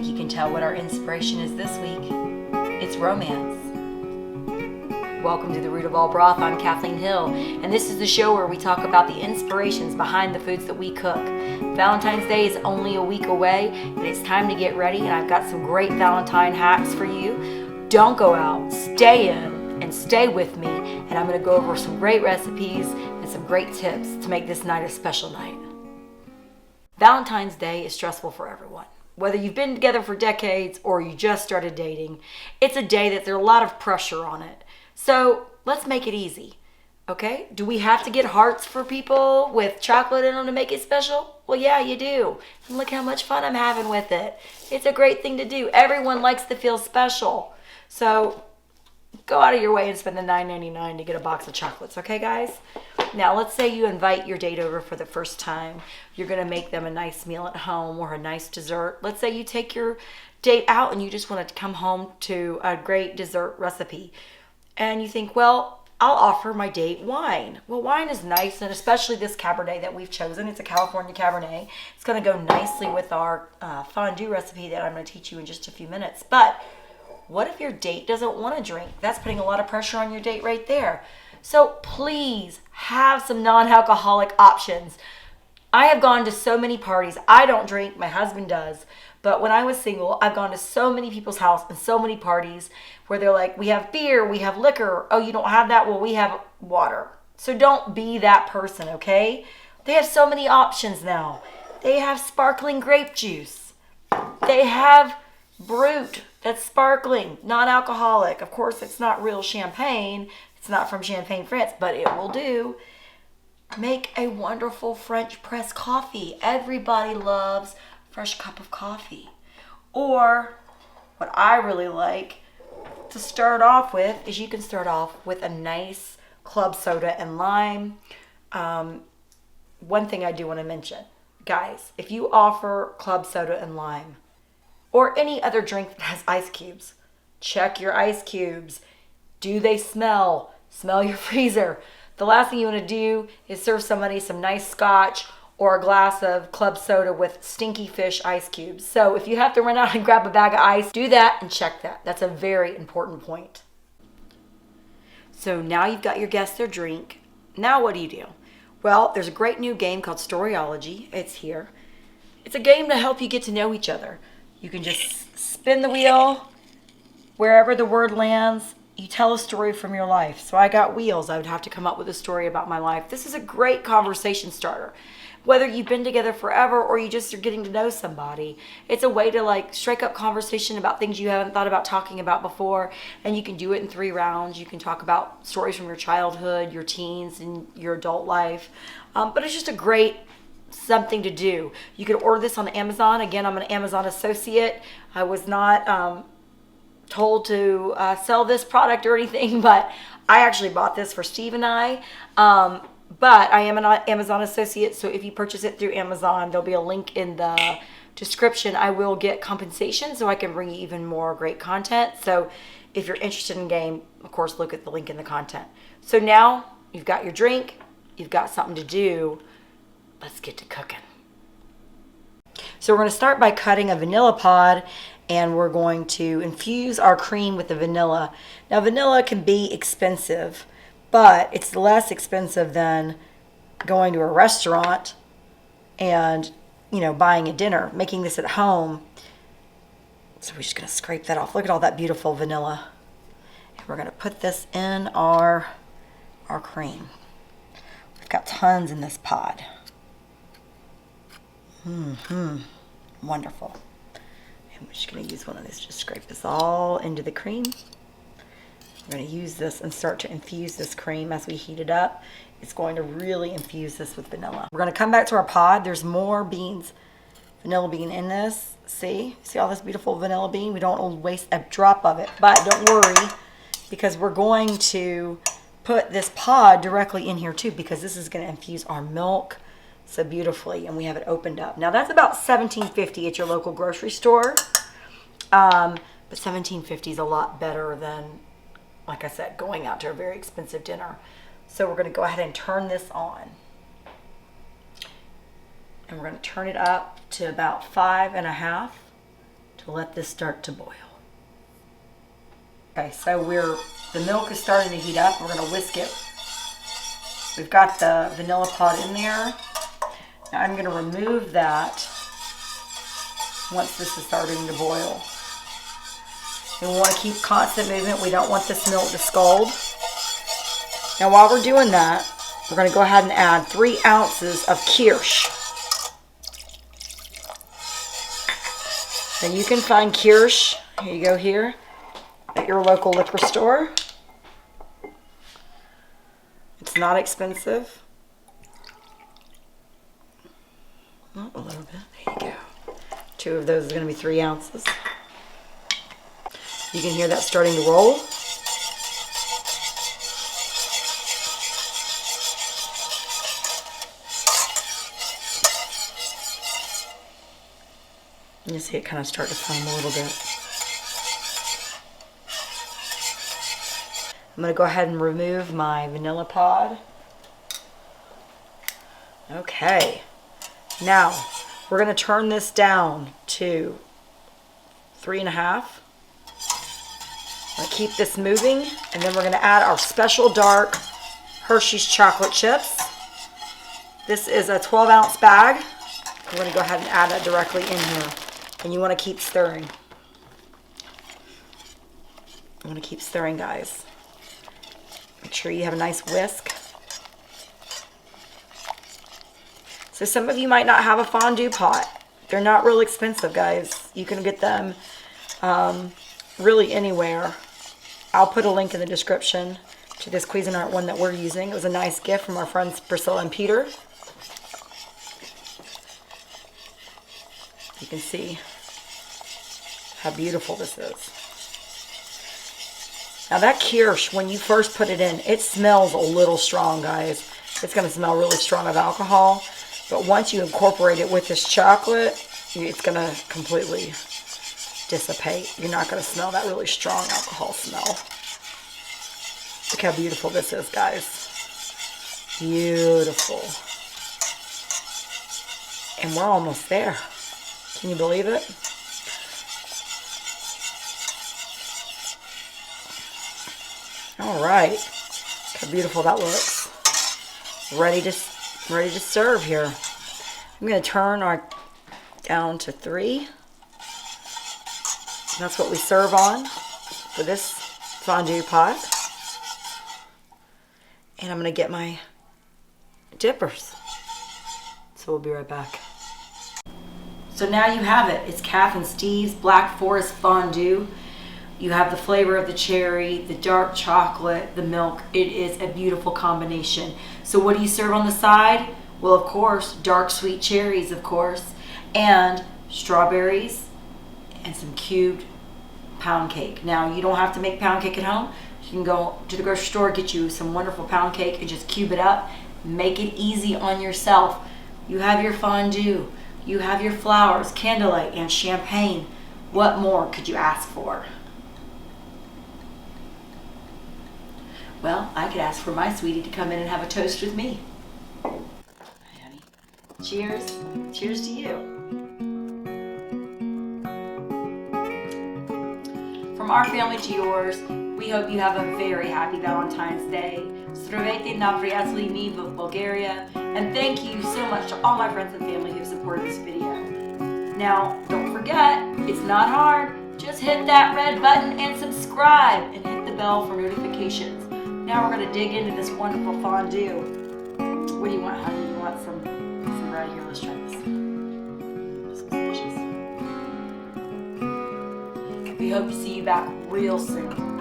think you can tell what our inspiration is this week. It's romance. Welcome to the Root of All Broth. I'm Kathleen Hill, and this is the show where we talk about the inspirations behind the foods that we cook. Valentine's Day is only a week away, and it's time to get ready, and I've got some great Valentine hacks for you. Don't go out, stay in, and stay with me, and I'm going to go over some great recipes and some great tips to make this night a special night. Valentine's Day is stressful for everyone. Whether you've been together for decades or you just started dating, it's a day that there's a lot of pressure on it. So let's make it easy, okay? Do we have to get hearts for people with chocolate in them to make it special? Well, yeah, you do. And look how much fun I'm having with it. It's a great thing to do. Everyone likes to feel special. So go out of your way and spend the $9.99 to get a box of chocolates, okay, guys? Now, let's say you invite your date over for the first time. You're going to make them a nice meal at home or a nice dessert. Let's say you take your date out and you just want to come home to a great dessert recipe. And you think, well, I'll offer my date wine. Well, wine is nice, and especially this Cabernet that we've chosen. It's a California Cabernet. It's going to go nicely with our fondue recipe that I'm going to teach you in just a few minutes. But what if your date doesn't want to drink? That's putting a lot of pressure on your date right there. So please have some non-alcoholic options. I have gone to so many parties. I don't drink, my husband does. But when I was single, I've gone to so many people's house and so many parties where they're like, we have beer, we have liquor. Oh, you don't have that? Well, we have water. So don't be that person, okay? They have so many options now. They have sparkling grape juice. They have Brut, that's sparkling, non-alcoholic. Of course, it's not real champagne. It's not from Champagne, France, but it will do. Make a wonderful French press coffee. Everybody loves fresh cup of coffee. Or what I really like to start off with is you can start off with a nice club soda and lime. One thing I do want to mention, guys, if you offer club soda and lime or any other drink that has ice cubes, check your ice cubes. Do they smell? Smell your freezer. The last thing you want to do is serve somebody some nice scotch or a glass of club soda with stinky fish ice cubes. So if you have to run out and grab a bag of ice, do that and check that. That's a very important point. So now you've got your guests their drink. Now what do? Well, there's a great new game called Storyology. It's here. It's a game to help you get to know each other. You can just spin the wheel. Wherever the word lands, you tell a story from your life. So I got wheels. I would have to come up with a story about my life. This is a great conversation starter. Whether you've been together forever or you just are getting to know somebody, it's a way to strike up conversation about things you haven't thought about talking about before. And you can do it in 3 rounds. You can talk about stories from your childhood, your teens, and your adult life. But it's just a great something to do. You can order this on Amazon. Again, I'm an Amazon associate. I was not told to sell this product or anything, but I actually bought this for Steve and I. But I am an Amazon associate, so if you purchase it through Amazon, there'll be a link in the description. I will get compensation so I can bring you even more great content. So if you're interested in game, of course, look at the link in the content. So now you've got your drink, you've got something to do. Let's get to cooking. So we're going to start by cutting a vanilla pod, and we're going to infuse our cream with the vanilla. Now, vanilla can be expensive, but it's less expensive than going to a restaurant and, buying a dinner, making this at home. So we're just going to scrape that off. Look at all that beautiful vanilla. And we're going to put this in our cream. We've got tons in this pod. Wonderful. And we're just going to use one of these, just scrape this all into the cream. We're going to use this and start to infuse this cream as we heat it up. It's going to really infuse this with vanilla. We're going to come back to our pod. There's more beans, vanilla bean in this. See all this beautiful vanilla bean? We don't waste a drop of it, but don't worry because we're going to put this pod directly in here too because this is going to infuse our milk so beautifully, and we have it opened up. Now that's about $17.50 at your local grocery store, but $17.50 is a lot better than, like I said, going out to a very expensive dinner. So we're going to go ahead and turn this on. And we're going to turn it up to about 5.5. to let this start to boil. Okay, so the milk is starting to heat up. We're going to whisk it. We've got the vanilla pod in there. Now I'm going to remove that once this is starting to boil. And we want to keep constant movement. We don't want this milk to scald. Now while we're doing that, we're going to go ahead and add 3 ounces of Kirsch. Now you can find Kirsch, here you go here, at your local liquor store. It's not expensive. Oh, a little bit, there you go. 2 of those is going to be 3 ounces. You can hear that starting to roll. You see it kind of start to foam a little bit. I'm going to go ahead and remove my vanilla pod. Okay. Now, we're going to turn this down to 3.5. I'm going to keep this moving, and then we're going to add our special dark Hershey's chocolate chips. This is a 12-ounce bag. We're going to go ahead and add that directly in here. And you want to keep stirring. You want to keep stirring, guys. Make sure you have a nice whisk. So some of you might not have a fondue pot. They're not real expensive, guys. You can get them really anywhere. I'll put a link in the description to this Cuisinart one that we're using. It was a nice gift from our friends Priscilla and Peter. You can see how beautiful this is. Now that Kirsch, when you first put it in, it smells a little strong, guys. It's going to smell really strong of alcohol. But once you incorporate it with this chocolate, it's going to completely dissipate. You're not going to smell that really strong alcohol smell. Look how beautiful this is, guys. Beautiful. And we're almost there. Can you believe it? All right. How beautiful that looks. Ready to serve here. I'm going to turn our down to 3. That's what we serve on for this fondue pot. And I'm going to get my dippers. So we'll be right back. So now you have it. It's Kath and Steve's Black Forest Fondue. You have the flavor of the cherry, the dark chocolate, the milk. It is a beautiful combination. So what do you serve on the side? Well, of course, dark sweet cherries, of course, and strawberries and some cubed pound cake. Now, you don't have to make pound cake at home. You can go to the grocery store, get you some wonderful pound cake and just cube it up. Make it easy on yourself. You have your fondue. You have your flowers, candlelight, and champagne. What more could you ask for? Well, I could ask for my sweetie to come in and have a toast with me. Hi, honey. Cheers. Cheers to you. From our family to yours, we hope you have a very happy Valentine's Day. Zdravейте на приятели ми в Bulgaria. And thank you so much to all my friends and family who have supported this video. Now, don't forget, it's not hard. Just hit that red button and subscribe and hit the bell for notifications. Now we're going to dig into this wonderful fondue. What do you want, honey? You want some right here? Let's try this. This is delicious. We hope to see you back real soon.